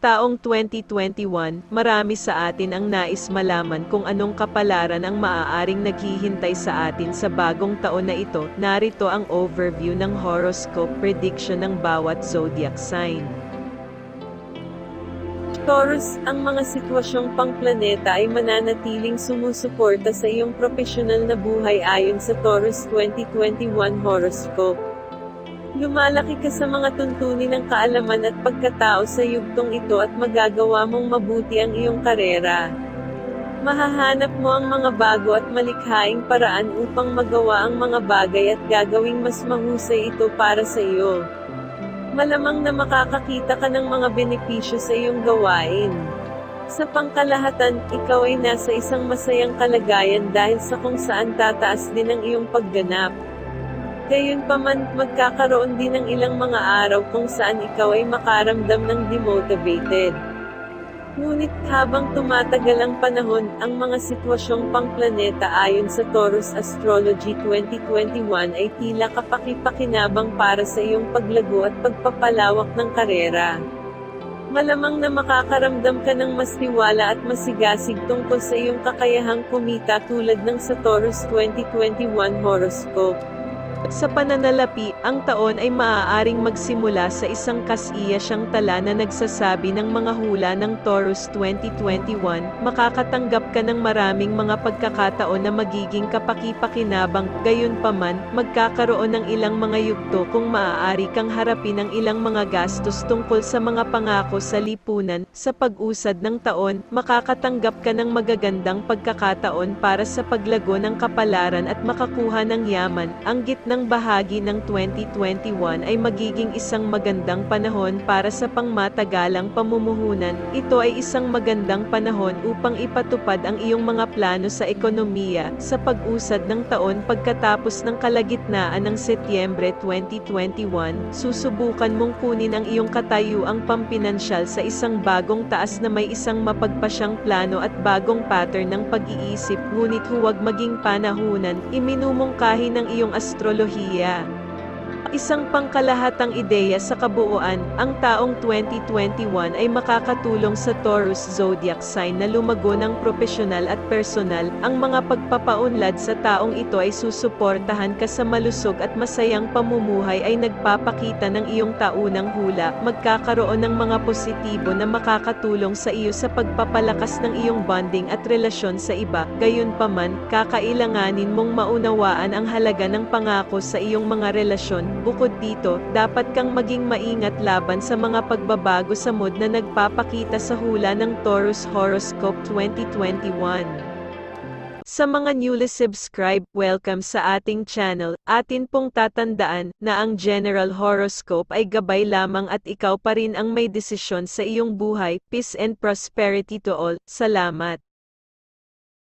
taong 2021, marami sa atin ang nais malaman kung anong kapalaran ang maaaring naghihintay sa atin sa bagong taon na ito. Narito ang overview ng horoscope prediction ng bawat zodiac sign. Taurus, ang mga sitwasyong pangplaneta ay mananatiling sumusuporta sa iyong profesional na buhay ayon sa Taurus 2021 horoscope. Lumalaki ka sa mga tuntunin ng kaalaman at pagkatao sa yugtong ito at magagawa mong mabuti ang iyong karera. Mahahanap mo ang mga bago at malikhaing paraan upang magawa ang mga bagay at gagawing mas mahusay ito para sa iyo. Malamang na makakakita ka ng mga benepisyo sa iyong gawain. Sa pangkalahatan, ikaw ay nasa isang masayang kalagayan dahil sa kung saan tataas din ang iyong pagganap. Gayunpaman, magkakaroon din ng ilang mga araw kung saan ikaw ay makaramdam ng demotivated. Ngunit habang tumatagal ang panahon, ang mga sitwasyong pangplaneta ayon sa Taurus Astrology 2021 ay tila kapaki-pakinabang para sa iyong paglago at pagpapalawak ng karera. Malamang na makakaramdam ka ng mas tiwala at masigasig tungkol sa iyong kakayahang kumita tulad ng sa Taurus 2021 horoscope. Sa pananalapi, ang taon ay maaaring magsimula sa isang kasiyasyang tala na nagsasabi ng mga hula ng Taurus 2021, makakatanggap ka ng maraming mga pagkakataon na magiging kapaki-pakinabang, gayunpaman, magkakaroon ng ilang mga yugto kung maaari kang harapin ang ilang mga gastos tungkol sa mga pangako sa lipunan. Sa pag-usad ng taon, makakatanggap ka ng magagandang pagkakataon para sa paglago ng kapalaran at makakuha ng yaman. Ang gitnang bahagi ng 2021 ay magiging isang magandang panahon para sa pangmatagalang pamumuhunan. Ito ay isang magandang panahon upang ipatupad ang iyong mga plano sa ekonomiya. Sa pag-usad ng taon pagkatapos ng kalagitnaan ng Setyembre 2021, susubukan mong kunin ang iyong katayuang pampinansyal sa isang bagong taas na may isang mapagpasyang plano at bagong pattern ng pag-iisip, ngunit huwag maging panahunan. Iminumungkahi ng iyong astrolohiya. Isang pangkalahatang ideya sa kabuuan, ang taong 2021 ay makakatulong sa Taurus zodiac sign na lumago ng propesyonal at personal. Ang mga pagpapaunlad sa taong ito ay susuportahan ka sa malusog at masayang pamumuhay ay nagpapakita ng iyong taunang hula. Magkakaroon ng mga positibo na makakatulong sa iyo sa pagpapalakas ng iyong bonding at relasyon sa iba. Gayunpaman, kakailanganin mong maunawaan ang halaga ng pangako sa iyong mga relasyon. Bukod dito, dapat kang maging maingat laban sa mga pagbabago sa mood na nagpapakita sa hula ng Taurus Horoscope 2021. Sa mga newly subscribe, welcome sa ating channel. Atin pong tatandaan na ang general horoscope ay gabay lamang at ikaw pa rin ang may desisyon sa iyong buhay. Peace and prosperity to all. Salamat.